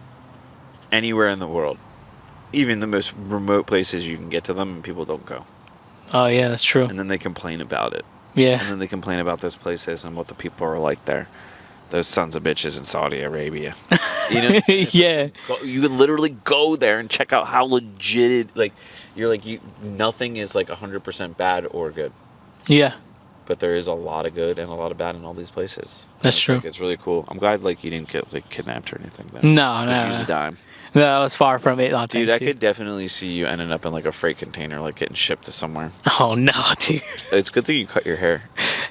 anywhere in the world, even the most remote places you can get to them, and people don't go. Oh yeah, that's true. And then they complain about it. Yeah. And then they complain about those places and what the people are like there. Those sons of bitches in Saudi Arabia. You know what I'm saying? You can literally go there and check out how legit it, like, nothing is like 100% bad or good. Yeah. But there is a lot of good and a lot of bad in all these places. That's true. Like, it's really cool. I'm glad like you didn't get like kidnapped or anything. No. Use a dime. No, I was far from it. Dude, I could definitely see you ending up in like a freight container, like getting shipped to somewhere. Oh no, dude. It's a good thing you cut your hair.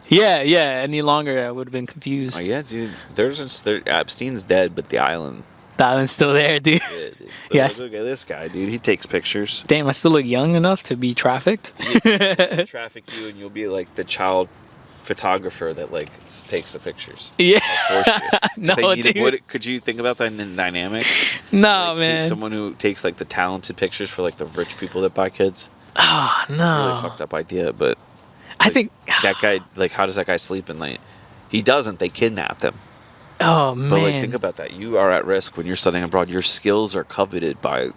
Yeah. Any longer, I would have been confused. Oh yeah, dude. Epstein's dead, but the island's still there, dude. Yeah, dude. Yes. Look at this guy, dude. He takes pictures. Damn, I still look young enough to be trafficked. He'll traffic you, and you'll be like the child photographer that like takes the pictures. Yeah. No, dude. Could you think about that in the dynamic? No, like, man. Someone who takes like the talented pictures for like the rich people that buy kids. Oh no. It's a really fucked up idea, but I think that guy, like, how does that guy sleep in night? He doesn't. They kidnapped him. Oh man. But like, think about that. You are at risk when you're studying abroad. Your skills are coveted by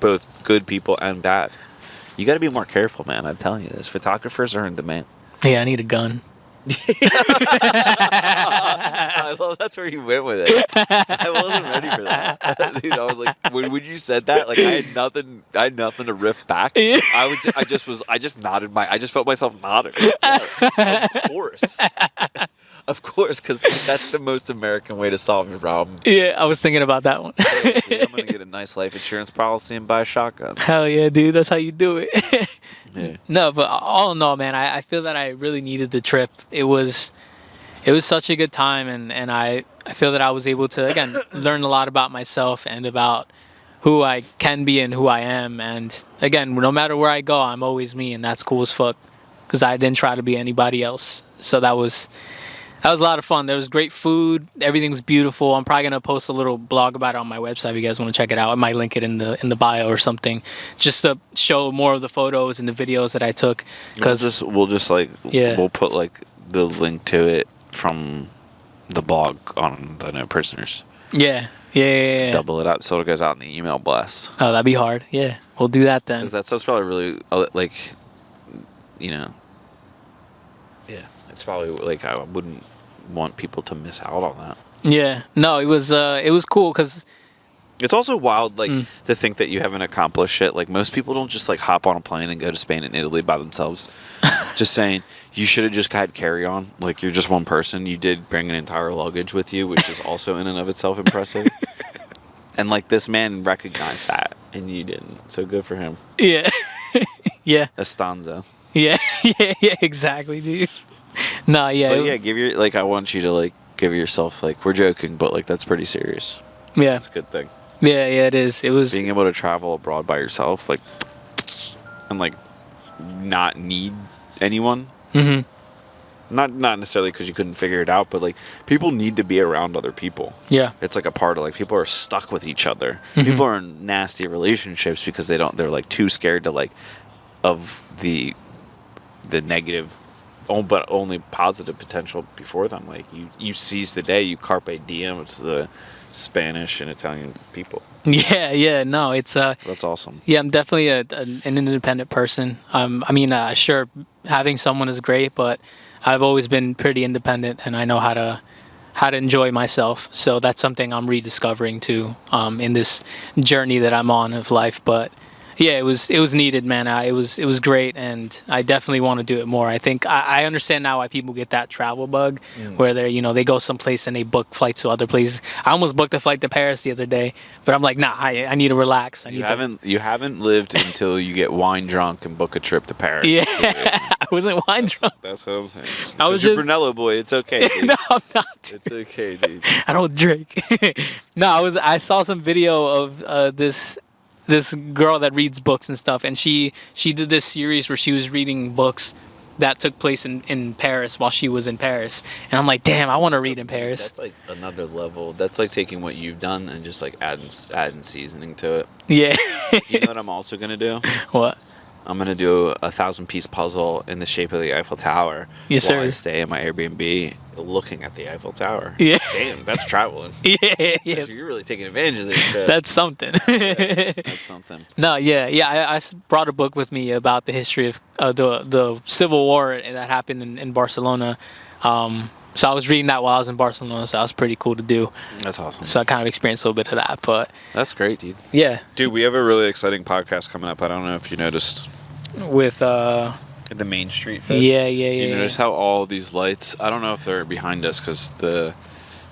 both good people and bad. You got to be more careful, man. I'm telling you this. Photographers are in demand. Yeah, I need a gun. I love that's where you went with it. I wasn't ready for that. Dude, I was like, when you said that, like I had nothing to riff back. I just nodded I just felt myself nodding. Yeah, of course, because that's the most American way to solve your problem. Yeah, I was thinking about that one. Yeah, dude, I'm gonna get a nice life insurance policy and buy a shotgun. Hell yeah, dude, that's how you do it. Yeah. No, but all in all, man, I feel that I really needed the trip. It was such a good time, and I feel that I was able to, again, learn a lot about myself and about who I can be and who I am. And again, no matter where I go, I'm always me, and that's cool as fuck because I didn't try to be anybody else. So that was a lot of fun. There was great food. Everything's beautiful. I'm probably going to post a little blog about it on my website if you guys want to check it out. I might link it in the bio or something just to show more of the photos and the videos that I took. We'll put like the link to it from the blog on the No Prisoners. Yeah. Double it up so it goes out in the email blast. Oh, that'd be hard. Yeah, we'll do that then. Because that stuff's probably really, like, you know, yeah, it's probably, like, I wouldn't want people to miss out on that. Yeah. No, it was cool because It's also wild, like, to think that you haven't accomplished shit. Like, most people don't just, like, hop on a plane and go to Spain and Italy by themselves. Just saying, you should have just had carry-on. Like, you're just one person. You did bring an entire luggage with you, which is also in and of itself impressive. And, like, this man recognized that, and you didn't. So good for him. Yeah. Yeah. Estanza. Yeah. Yeah, exactly, dude. No, yeah. But, yeah, I want you to, like, give yourself, like, we're joking, but, like, that's pretty serious. Yeah. That's a good thing. Yeah, it is. It was Being able to travel abroad by yourself, like, and, like, not need anyone. Not necessarily because you couldn't figure it out, but, like, people need to be around other people. Yeah. It's like a part of, like, people are stuck with each other. People are in nasty relationships because they're like too scared to, like, of the negative, but only positive potential before them. Like, you seize the day, you carpe diem to the Spanish and Italian people. Yeah. No, it's That's awesome. Yeah, I'm definitely an independent person. I mean, sure, having someone is great, but I've always been pretty independent, and I know how to enjoy myself. So that's something I'm rediscovering too, in this journey that I'm on of life. But yeah, it was needed, man. It was great, and I definitely want to do it more. I think I understand now why people get that travel bug, where they go someplace and they book flights to other places. I almost booked a flight to Paris the other day, but I'm like, nah, I need to relax. You haven't lived until you get wine drunk and book a trip to Paris. Yeah, I wasn't wine drunk. That's what I'm saying. I was you're just Brunello boy. It's okay. Dude. No, I'm not. It's okay, dude. I don't drink. No, I saw some video of this girl that reads books and stuff, and she did this series where she was reading books that took place in Paris while she was in Paris, and I'm like, damn, I want to read in Paris. That's like another level. That's like taking what you've done and just like adding seasoning to it. Yeah. You know what I'm also gonna do? What? I'm gonna do a 1,000-piece puzzle in the shape of the Eiffel Tower. Yes, while sir. I stay in my Airbnb looking at the Eiffel Tower. Yeah. Damn, that's traveling. Yeah. You're really taking advantage of this shit. That's something. That's something. No, yeah. I brought a book with me about the history of the Civil War that happened in Barcelona. So I was reading that while I was in Barcelona, so that was pretty cool to do. That's awesome. So I kind of experienced a little bit of that, but That's great, dude. yeah, Dude, we have a really exciting podcast coming up. I don't know if you noticed. with The Main Street folks. Yeah. You notice how all these lights, I don't know if they're behind us because the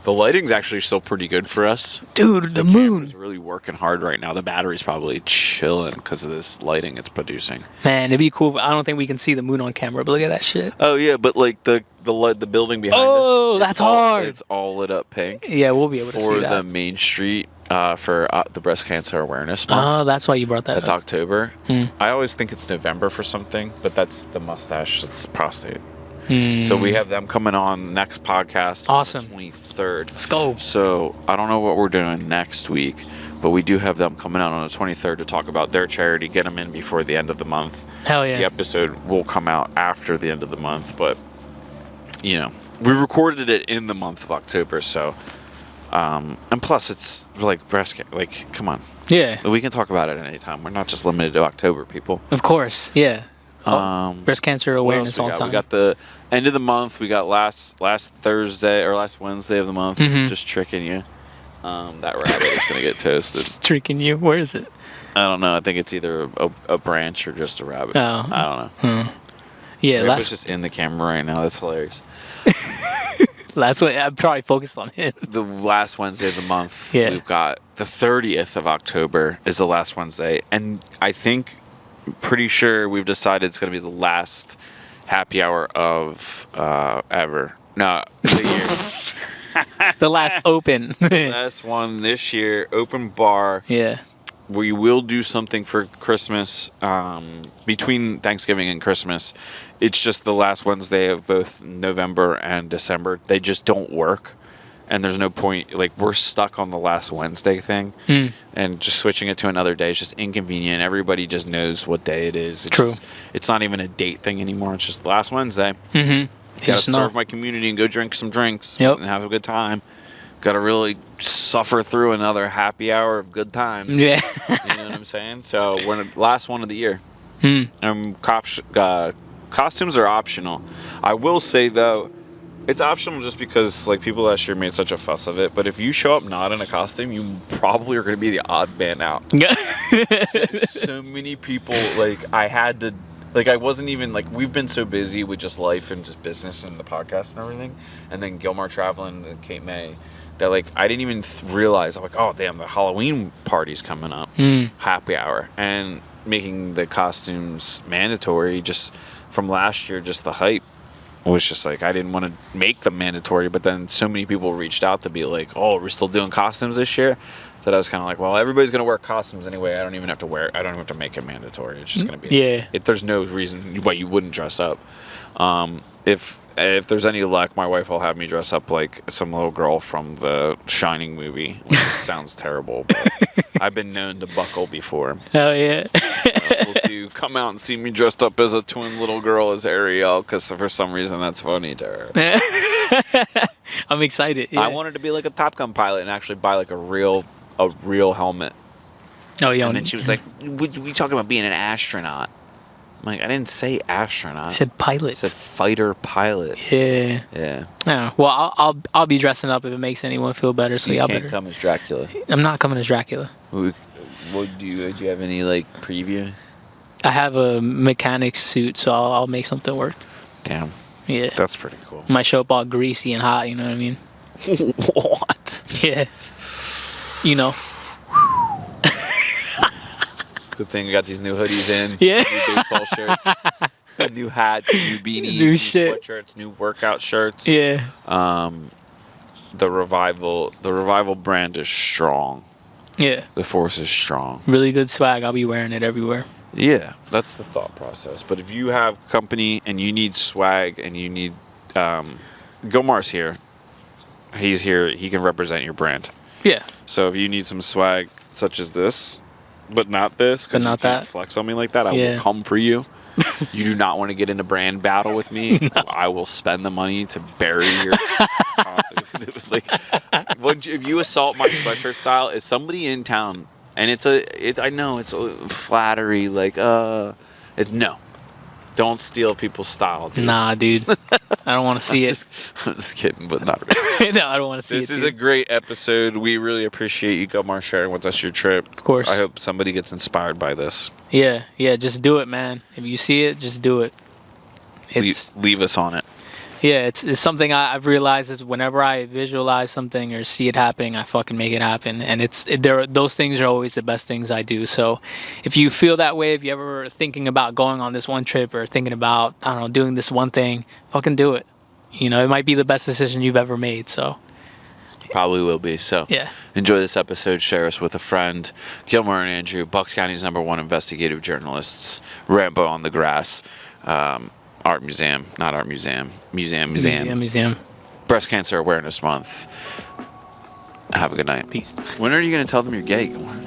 lighting's actually still pretty good for us. dude, the camera's moon. really working hard right now. The battery's probably chilling because of this lighting it's producing. Man, it'd be cool. But I don't think we can see the moon on camera, but look at that shit. Oh yeah, but like the building behind us. Oh, that's hard. It's all lit up pink. Yeah, we'll be able to see For that. the Main Street for the Breast Cancer Awareness Month. Oh, that's why you brought that That's up. October. I always think it's November for something, but that's the mustache. It's prostate. So we have them coming on next podcast. Awesome. On the 23rd. Let's go. So I don't know what we're doing next week, but we do have them coming out on the 23rd to talk about their charity. Get them in before the end of the month. Hell yeah. The episode will come out after the end of the month, but we recorded it in the month of October, so and plus it's like breast cancer. Like, come on, Yeah, we can talk about it at any time. We're not just limited to October, people. of course. Yeah. Breast cancer What awareness else we all got? time. We got the end of the month. We got last Thursday or last Wednesday of the month. Just tricking you. That rabbit is gonna get toasted. Tricking you. Where is it? I don't know. I think it's either a branch or just a rabbit. Oh. I don't know. Yeah, Rabbit's just in the camera right now. That's hilarious. last one. I'm probably focused on him. The last Wednesday of the month. Yeah. We've got the 30th of October is the last Wednesday, and I think, pretty sure we've decided it's gonna be the last happy hour of ever. No, the year. The last open. Last one this year, open bar. Yeah. We will do something for Christmas, between Thanksgiving and Christmas. It's just the last Wednesday of both November and December. They just don't work. And there's no point, like, we're stuck on the last Wednesday thing. And just switching it to another day is just inconvenient. Everybody just knows what day it is. True. It's not even a date thing anymore. It's just last Wednesday. Gotta just know. serve my community and go drink some drinks Yep. and have a good time. Gotta really suffer through another happy hour of good times. Yeah. You know what I'm saying? So we're in the last one of the year. Costumes are optional. I will say though, it's optional just because like people last year made such a fuss of it. But if you show up not in a costume, you probably are going to be the odd man out. Yeah. So many people I had to I wasn't even we've been so busy with just life and just business and the podcast and everything, and then Gilmar traveling and Cape May that I didn't even realize. I'm like, oh damn, the Halloween party's coming up, happy hour, and making the costumes mandatory just from last year. Just the hype was just I didn't want to make them mandatory, but then so many people reached out to be like, oh, we're still doing costumes this year, that I was kind of well, everybody's gonna wear costumes anyway. I don't even have to make it mandatory. It's just gonna be there's no reason why you wouldn't dress up. If there's any luck, my wife will have me dress up like some little girl from the Shining movie, which sounds terrible, but I've been known to buckle before. Hell yeah. So we'll see you come out and see me dressed up as a twin little girl as Ariel, because for some reason that's funny to her. I'm excited. Yeah. I wanted to be like a Top Gun pilot and actually buy a real helmet. Oh yeah. And then she was like, "We talking about being an astronaut?" I'm like, I didn't say astronaut. I said pilot. I said fighter pilot. Yeah. Yeah. Yeah. Well, I'll be dressing up if it makes anyone feel better. So you y'all can't better come as Dracula. I'm not coming as Dracula. Do you have any preview? I have a mechanic suit, so I'll make something work. Damn. Yeah. That's pretty cool. Might show up all greasy and hot. You know what I mean? What? Yeah. You know. Good thing we got these new hoodies in. Yeah. New baseball shirts. New hats, new beanies, new sweatshirts, new workout shirts. Yeah. The revival brand is strong. Yeah. The force is strong. Really good swag. I'll be wearing it everywhere. Yeah, that's the thought process. But if you have company and you need swag and you need Gilmar's here. He's here. He can represent your brand. Yeah. So if you need some swag such as this, but not this, because you can't flex on me like that, I will come for you. You do not want to get in a brand battle with me. No. I will spend the money to bury your. If you assault my sweatshirt style, is somebody in town, and I know it's a flattery, no, don't steal people's style, dude. Nah, dude, I don't want to see it. I'm just kidding, but not really. No, I don't want to see it. This is a great episode. We really appreciate you, Gilmar, sharing with us your trip. Of course. I hope somebody gets inspired by this. Yeah, just do it, man. If you see it, just do it. Leave us on it. Yeah, it's something I've realized is whenever I visualize something or see it happening, I fucking make it happen. And those things are always the best things I do. So if you feel that way, if you ever thinking about going on this one trip or thinking about, I don't know, doing this one thing, fucking do it. You know, it might be the best decision you've ever made. So probably will be. So yeah. Enjoy this episode. Share us with a friend. Gilmar and Andrew, Bucks County's #1 investigative journalists. Rambo on the Grass. Art Museum, not Art Museum. Museum. Breast Cancer Awareness Month. Have a good night. Peace. When are you going to tell them you're gay, Gilmar?